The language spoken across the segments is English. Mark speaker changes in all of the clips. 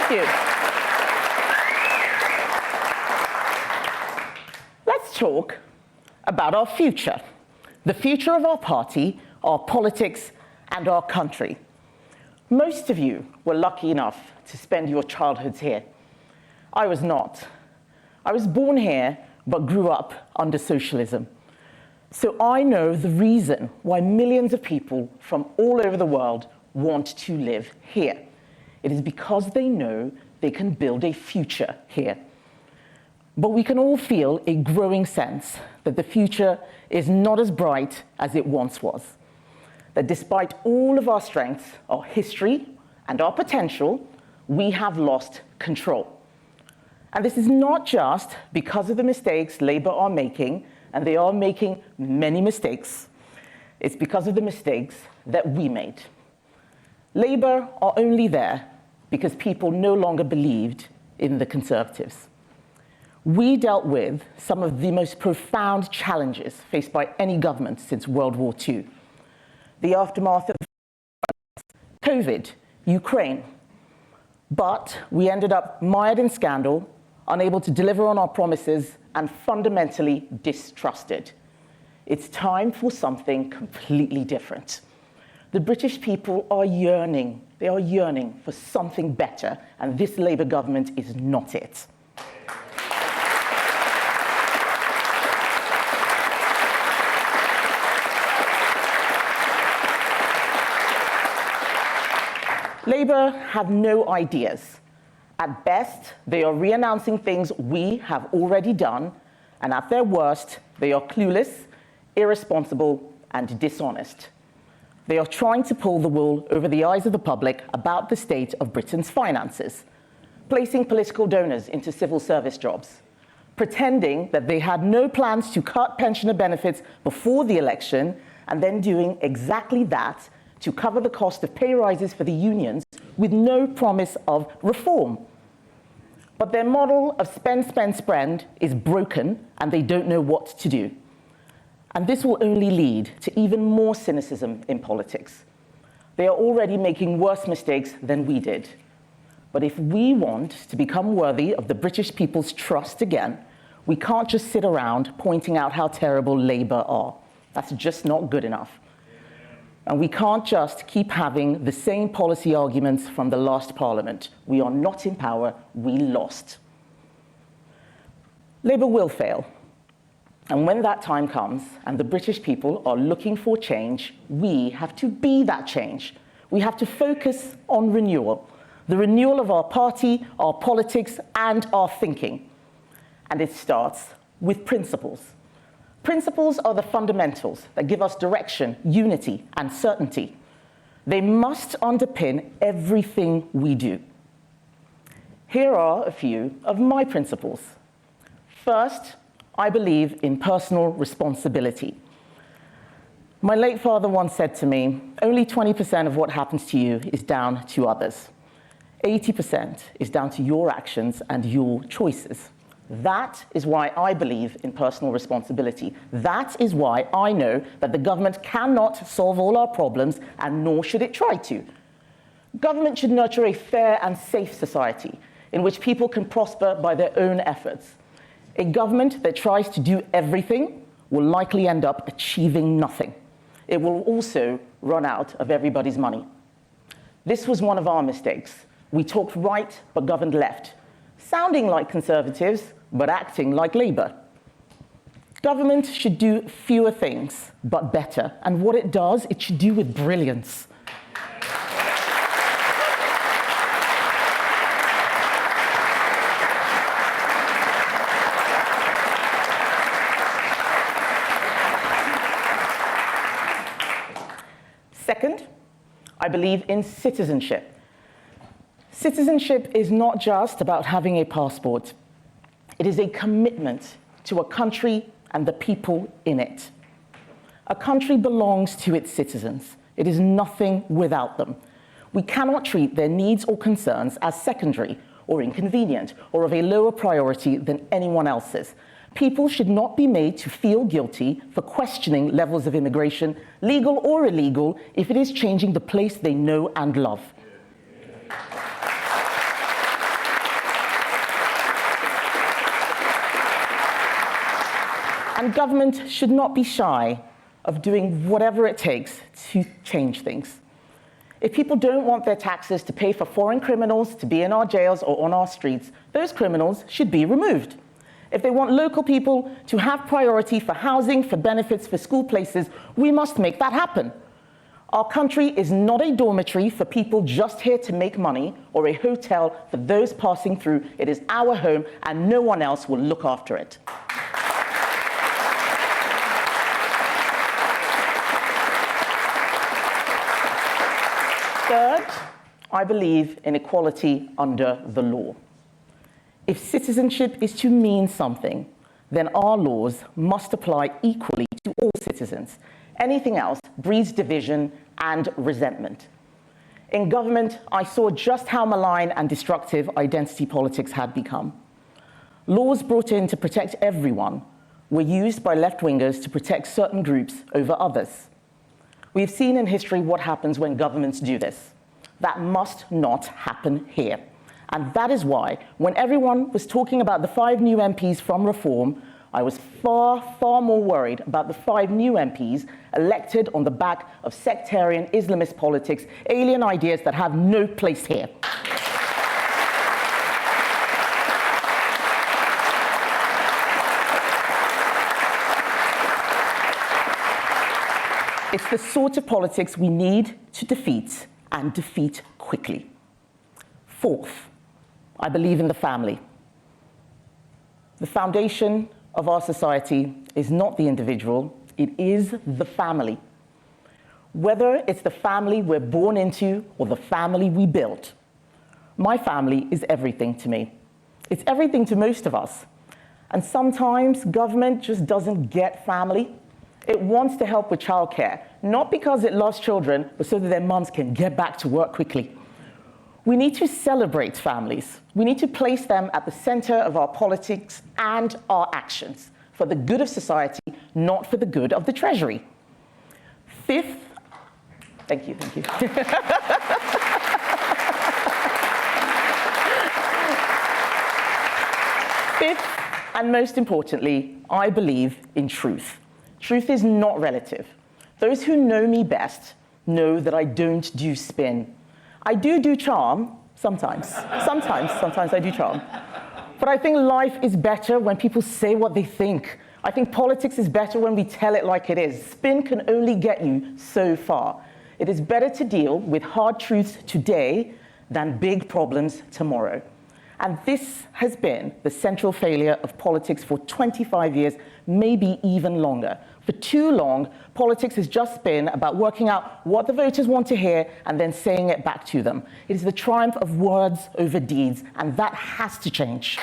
Speaker 1: Thank you. Let's talk about our future, the future of our party, our politics, and our country. Most of you were lucky enough to spend your childhoods here. I was not. I was born here, but grew up under socialism. So I know the reason why millions of people from all over the world want to live here. It is because they know they can build a future here. But we can all feel a growing sense that the future is not as bright as it once was. That despite all of our strengths, our history, and our potential, we have lost control. And this is not just because of the mistakes Labour are making, and they are making many mistakes. It's because of the mistakes that we made. Labour are only there because people no longer believed in the Conservatives. We dealt with some of the most profound challenges faced by any government since World War II. The aftermath of COVID, Ukraine. But we ended up mired in scandal, unable to deliver on our promises, and fundamentally distrusted. It's time for something completely different. The British people are yearning. They are yearning for something better, and this Labour government is not it. Labour have no ideas. At best, they are re-announcing things we have already done, and at their worst, they are clueless, irresponsible, and dishonest. They are trying to pull the wool over the eyes of the public about the state of Britain's finances, placing political donors into civil service jobs, pretending that they had no plans to cut pensioner benefits before the election, and then doing exactly that to cover the cost of pay rises for the unions with no promise of reform. But their model of spend, spend, spend is broken, and they don't know what to do. And this will only lead to even more cynicism in politics. They are already making worse mistakes than we did. But if we want to become worthy of the British people's trust again, we can't just sit around pointing out how terrible Labour are. That's just not good enough. And we can't just keep having the same policy arguments from the last Parliament. We are not in power, we lost. Labour will fail. And when that time comes and the British people are looking for change, we have to be that change. We have to focus on renewal, the renewal of our party, our politics, and our thinking. And it starts with principles. Principles are the fundamentals that give us direction, unity, and certainty. They must underpin everything we do. Here are a few of my principles. First, I believe in personal responsibility. My late father once said to me, only 20% of what happens to you is down to others. 80% is down to your actions and your choices. That is why I believe in personal responsibility. That is why I know that the government cannot solve all our problems, and nor should it try to. Government should nurture a fair and safe society in which people can prosper by their own efforts. A government that tries to do everything will likely end up achieving nothing. It will also run out of everybody's money. This was one of our mistakes. We talked right but governed left, sounding like Conservatives, but acting like Labour. Government should do fewer things, but better. And what it does, it should do with brilliance. Second, I believe in citizenship. Citizenship is not just about having a passport. It is a commitment to a country and the people in it. A country belongs to its citizens. It is nothing without them. We cannot treat their needs or concerns as secondary or inconvenient or of a lower priority than anyone else's. People should not be made to feel guilty for questioning levels of immigration, legal or illegal, if it is changing the place they know and love. And government should not be shy of doing whatever it takes to change things. If people don't want their taxes to pay for foreign criminals to be in our jails or on our streets, those criminals should be removed. If they want local people to have priority for housing, for benefits, for school places, we must make that happen. Our country is not a dormitory for people just here to make money or a hotel for those passing through. It is our home, and no one else will look after it. Third, I believe in equality under the law. If citizenship is to mean something, then our laws must apply equally to all citizens. Anything else breeds division and resentment. In government, I saw just how malign and destructive identity politics had become. Laws brought in to protect everyone were used by left-wingers to protect certain groups over others. We've seen in history what happens when governments do this. That must not happen here. And that is why, when everyone was talking about the 5 new MPs from Reform, I was far, far more worried about the 5 new MPs elected on the back of sectarian Islamist politics, alien ideas that have no place here. It's the sort of politics we need to defeat, and defeat quickly. Fourth, I believe in the family. The foundation of our society is not the individual, it is the family. Whether it's the family we're born into or the family we build, my family is everything to me. It's everything to most of us. And sometimes government just doesn't get family. It wants to help with childcare, not because it loves children, but so that their mums can get back to work quickly. We need to celebrate families. We need to place them at the center of our politics and our actions for the good of society, not for the good of the Treasury. Fifth, thank you. Fifth, and most importantly, I believe in truth. Truth is not relative. Those who know me best know that I don't do spin. I do charm, sometimes. Sometimes I do charm. But I think life is better when people say what they think. I think politics is better when we tell it like it is. Spin can only get you so far. It is better to deal with hard truths today than big problems tomorrow. And this has been the central failure of politics for 25 years, maybe even longer. For too long, politics has just been about working out what the voters want to hear and then saying it back to them. It is the triumph of words over deeds, and that has to change.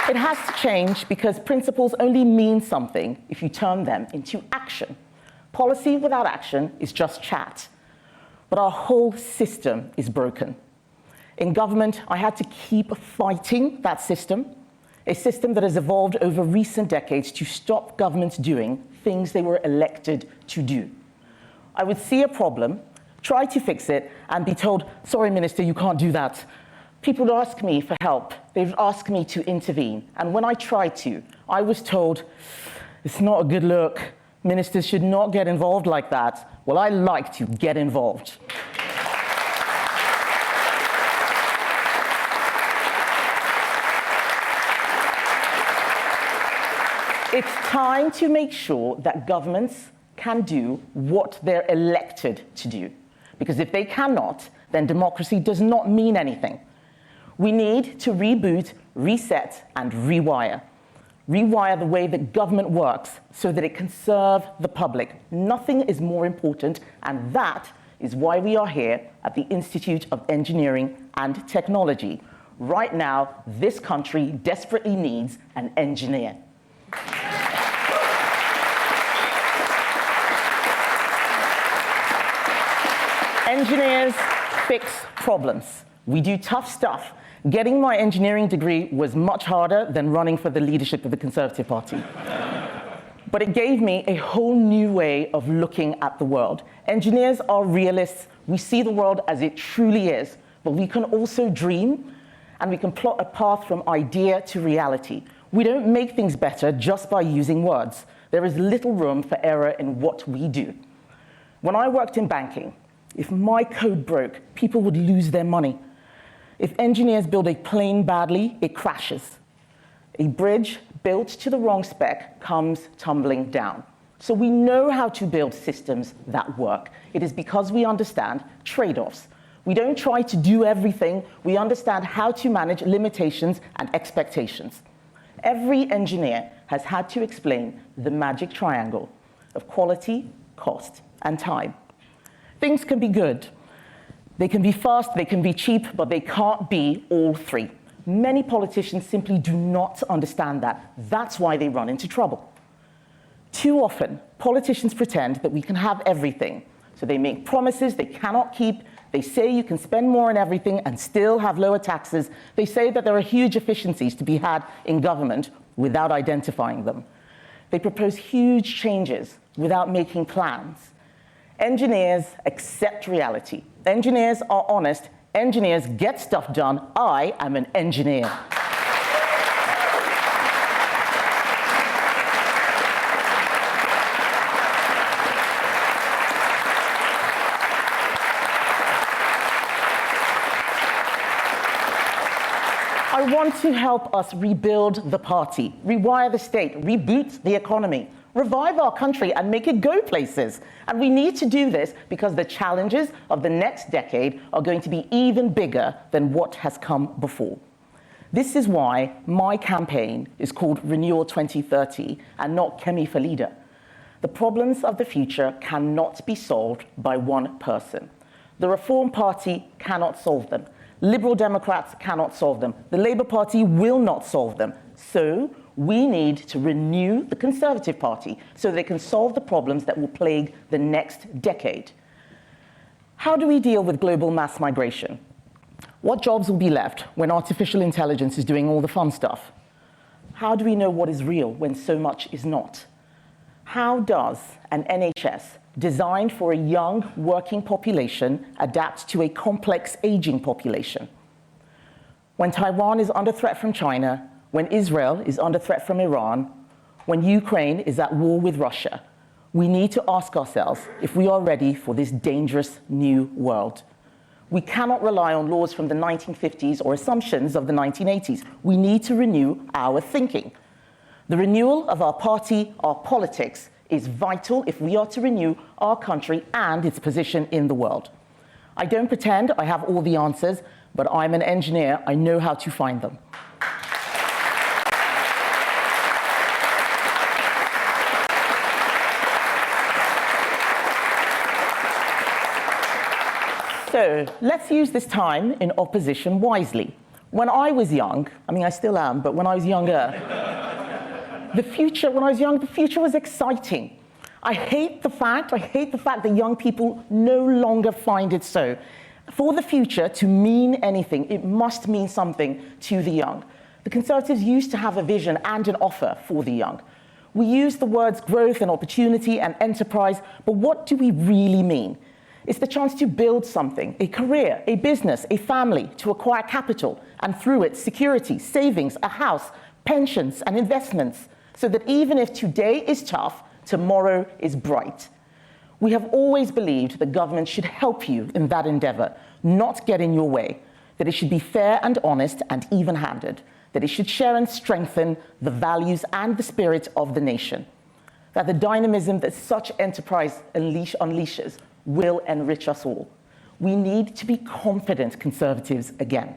Speaker 1: It has to change because principles only mean something if you turn them into action. Policy without action is just chat. But our whole system is broken. In government, I had to keep fighting that system, a system that has evolved over recent decades to stop governments doing things they were elected to do. I would see a problem, try to fix it, and be told, sorry, Minister, you can't do that. People would ask me for help. They would ask me to intervene. And when I tried to, I was told, it's not a good look. Ministers should not get involved like that. Well, I like to get involved. It's time to make sure that governments can do what they're elected to do. Because if they cannot, then democracy does not mean anything. We need to reboot, reset, and rewire. Rewire the way that government works so that it can serve the public. Nothing is more important, and that is why we are here at the Institute of Engineering and Technology. Right now, this country desperately needs an engineer. Engineers fix problems. We do tough stuff. Getting my engineering degree was much harder than running for the leadership of the Conservative Party. But it gave me a whole new way of looking at the world. Engineers are realists, We see the world as it truly is, but we can also dream, and we can plot a path from idea to reality. We don't make things better just by using words. There is little room for error in what we do. When I worked in banking, if my code broke, people would lose their money. If engineers build a plane badly, it crashes. A bridge built to the wrong spec comes tumbling down. So we know how to build systems that work. It is because we understand trade-offs. We don't try to do everything. We understand how to manage limitations and expectations. Every engineer has had to explain the magic triangle of quality, cost, and time. Things can be good. They can be fast, they can be cheap, but they can't be all three. Many politicians simply do not understand that. That's why they run into trouble. Too often, politicians pretend that we can have everything. So they make promises they cannot keep. They say you can spend more on everything and still have lower taxes. They say that there are huge efficiencies to be had in government without identifying them. They propose huge changes without making plans. Engineers accept reality. Engineers are honest. Engineers get stuff done. I am an engineer. I want to help us rebuild the party, rewire the state, reboot the economy, revive our country and make it go places. And we need to do this because the challenges of the next decade are going to be even bigger than what has come before. This is why my campaign is called Renewal 2030 and not Kemi for Leader. The problems of the future cannot be solved by one person. The Reform Party cannot solve them. Liberal Democrats cannot solve them. The Labour Party will not solve them. So we need to renew the Conservative Party so they can solve the problems that will plague the next decade. How do we deal with global mass migration? What jobs will be left when artificial intelligence is doing all the fun stuff? How do we know what is real when so much is not? How does an NHS designed for a young working population adapt to a complex aging population? When Taiwan is under threat from China, when Israel is under threat from Iran, when Ukraine is at war with Russia, we need to ask ourselves if we are ready for this dangerous new world. We cannot rely on laws from the 1950s or assumptions of the 1980s. We need to renew our thinking. The renewal of our party, our politics, is vital if we are to renew our country and its position in the world. I don't pretend I have all the answers, but I'm an engineer. I know how to find them. So let's use this time in opposition wisely. When I was young, I mean, I still am, but when I was younger, the future was exciting. I hate the fact that young people no longer find it so. For the future to mean anything, it must mean something to the young. The Conservatives used to have a vision and an offer for the young. We use the words growth and opportunity and enterprise, but what do we really mean? It's the chance to build something, a career, a business, a family, to acquire capital, and through it, security, savings, a house, pensions, and investments, so that even if today is tough, tomorrow is bright. We have always believed that government should help you in that endeavor, not get in your way, that it should be fair and honest and even-handed, that it should share and strengthen the values and the spirit of the nation, that the dynamism that such enterprise unleashes will enrich us all. We need to be confident Conservatives again.